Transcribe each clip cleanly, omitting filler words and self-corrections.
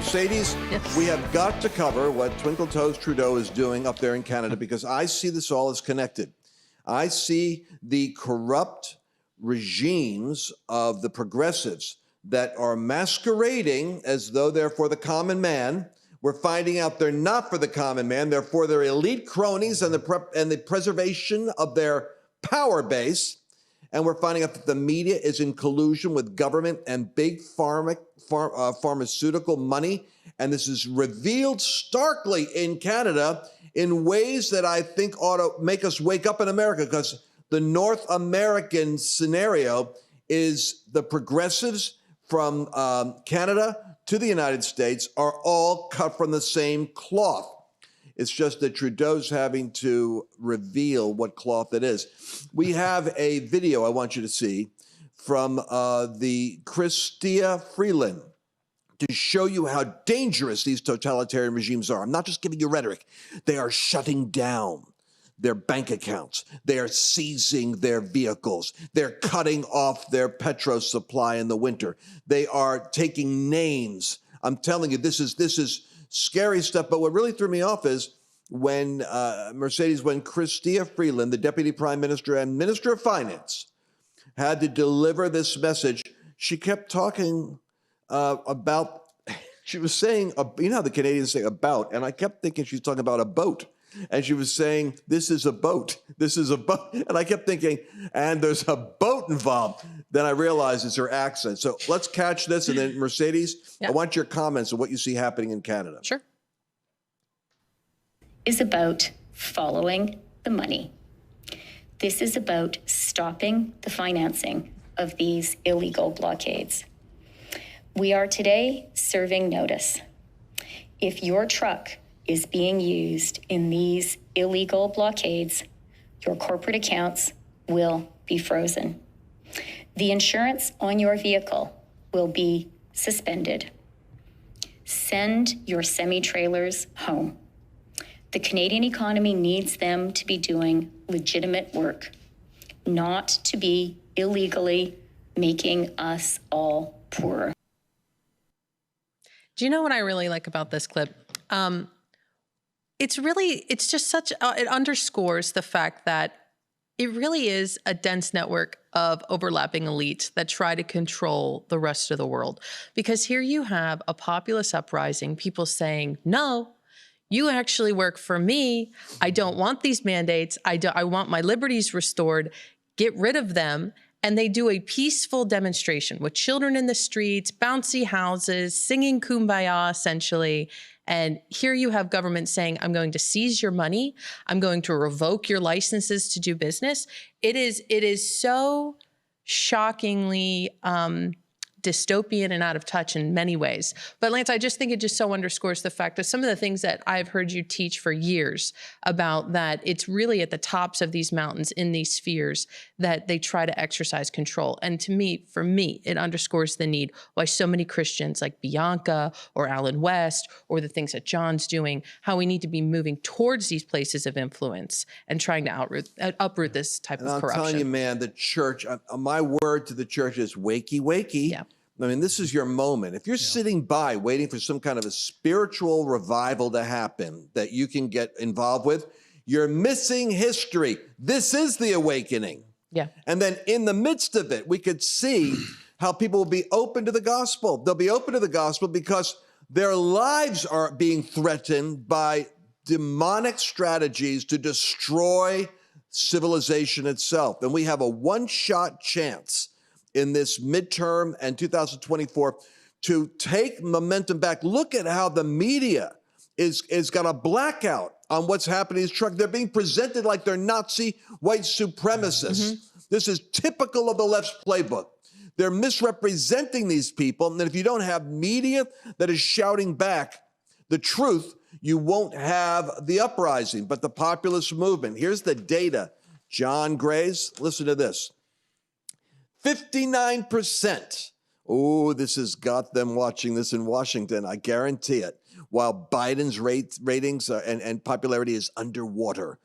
Mercedes, Yes. we have got to cover what Twinkle Toes Trudeau is doing up there in Canada, because I see this all as connected. I see the corrupt regimes of the progressives that are masquerading as though they're for the common man. We're finding out they're not for the common man. They're for their elite cronies and the preservation of their power base. And we're finding out that the media is in collusion with government and big pharmaceutical money. And this is revealed starkly in Canada in ways that I think ought to make us wake up in America, because the North American scenario is the progressives from Canada to the United States are all cut from the same cloth. It's just that Trudeau's having to reveal what cloth it is. We have a video I want you to see from the Chrystia Freeland to show you how dangerous these totalitarian regimes are. I'm not just giving you rhetoric. They are shutting down their bank accounts. They are seizing their vehicles. They're cutting off their petrol supply in the winter. They are taking names. I'm telling you, this is scary stuff. But what really threw me off is when when Chrystia Freeland, the Deputy Prime Minister and Minister of Finance, had to deliver this message, she kept talking about, she was saying, you know how the Canadians say about, and I kept thinking she was talking about a boat. And she was saying, this is a boat, this is a boat. And I kept thinking, and there's a boat involved. Then I realized it's her accent. So let's catch this. And then Mercedes, I want your comments on what you see happening in Canada. Sure. Is about following the money. This is about stopping the financing of these illegal blockades. We are today serving notice. If your truck is being used in these illegal blockades, your corporate accounts will be frozen. The insurance on your vehicle will be suspended. Send your semi-trailers home. The Canadian economy needs them to be doing legitimate work, not to be illegally making us all poorer. Do you know what I really like about this clip? It's just such, it underscores the fact that it really is a dense network of overlapping elites that try to control the rest of the world. Because here you have a populist uprising, people saying, no, you actually work for me. I don't want these mandates. I want my liberties restored. Get rid of them. And they do a peaceful demonstration with children in the streets, bouncy houses, singing Kumbaya, essentially. And here you have government saying, I'm going to seize your money. I'm going to revoke your licenses to do business. It is so shockingly dystopian and out of touch in many ways. But Lance, I just think it just so underscores the fact that some of the things that I've heard you teach for years about that it's really at the tops of these mountains in these spheres that they try to exercise control. And to me, for me, it underscores the need why so many Christians like Bianca or Alan West or the things that John's doing, how we need to be moving towards these places of influence and trying to uproot this type of corruption. I'm telling you, man, the church, my word to the church is wakey, wakey. Yeah. I mean, this is your moment. If you're sitting by waiting for some kind of a spiritual revival to happen that you can get involved with, you're missing history. This is the awakening. Yeah. And then in the midst of it, we could see how people will be open to the gospel. They'll be open to the gospel because their lives are being threatened by demonic strategies to destroy civilization itself. And we have a one-shot chance in this midterm and 2024 to take momentum back. Look at how the media is got a blackout on what's happening in this truck. They're being presented like they're Nazi white supremacists. This is typical of the left's playbook. They're misrepresenting these people. And if you don't have media that is shouting back the truth, you won't have the uprising, but the populist movement. Here's the data. John Gray's, listen to this. 59%. Oh, this has got them watching this in Washington, I guarantee it. While Biden's ratings and popularity is underwater.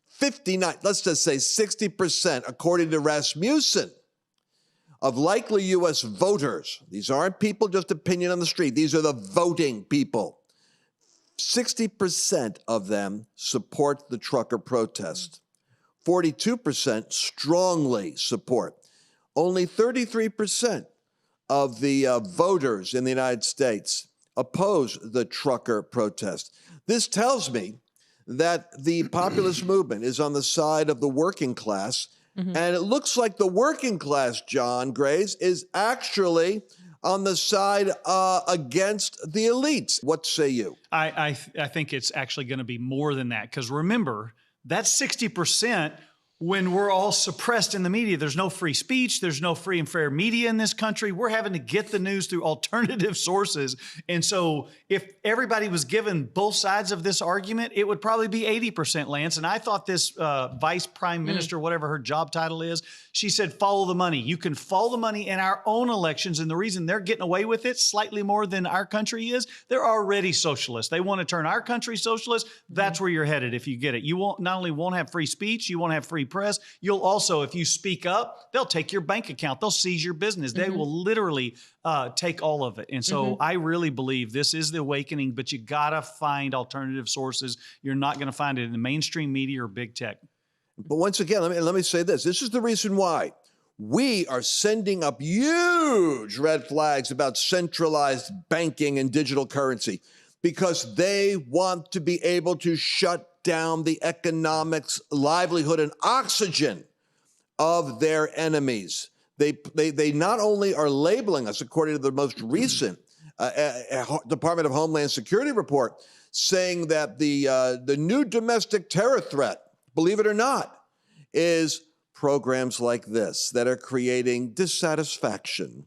59, let's just say 60%, according to Rasmussen, of likely U.S. voters, these aren't people just opinion on the street, these are the voting people, 60% of them support the trucker protest. 42% strongly support. Only 33% of the voters in the United States oppose the trucker protest. This tells me that the populist movement is on the side of the working class. And it looks like the working class, John Grace, is actually on the side against the elites. What say you? I think it's actually going to be more than that, because remember, that's 60% when we're all suppressed in the media. There's no free speech. There's no free and fair media in this country. We're having to get the news through alternative sources. And so if everybody was given both sides of this argument, it would probably be 80%, Lance. And I thought this vice prime minister, whatever her job title is, she said, follow the money. You can follow the money in our own elections. And the reason they're getting away with it slightly more than our country is, they're already socialist. They want to turn our country socialist. That's where you're headed if you get it. You won't not only won't have free speech, you won't have free press. You'll also, if you speak up, they'll take your bank account. They'll seize your business. They will literally take all of it. And so I really believe this is the awakening, but you got to find alternative sources. You're not going to find it in the mainstream media or big tech. But once again, let me say this. This is the reason why we are sending up huge red flags about centralized banking and digital currency, because they want to be able to shut down the economics, livelihood, and oxygen of their enemies. They not only are labeling us, according to the most recent Department of Homeland Security report, saying that the new domestic terror threat, believe it or not, is programs like this that are creating dissatisfaction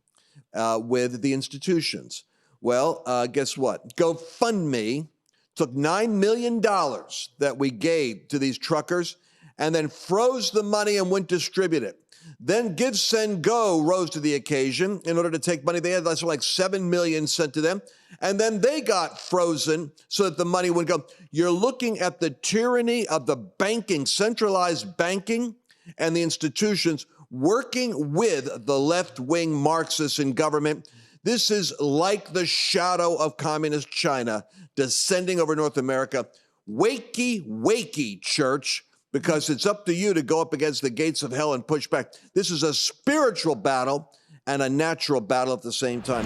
with the institutions. Well, guess what? GoFundMe took $9 million that we gave to these truckers and then froze the money and wouldn't distribute it. Then Give, Send, Go rose to the occasion in order to take money. They had like $7 million sent to them, and then they got frozen so that the money wouldn't go. You're looking at the tyranny of the banking, centralized banking, and the institutions working with the left-wing Marxists in government. This is like the shadow of communist China descending over North America. Wakey, wakey, church, because it's up to you to go up against the gates of hell and push back. This is a spiritual battle and a natural battle at the same time.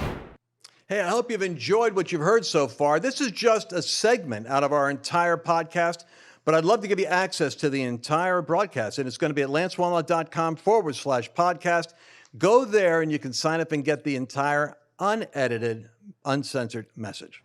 Hey, I hope you've enjoyed what you've heard so far. This is just a segment out of our entire podcast, but I'd love to give you access to the entire broadcast, and it's going to be at lancewallnau.com/podcast. Go there and you can sign up and get the entire unedited, uncensored message.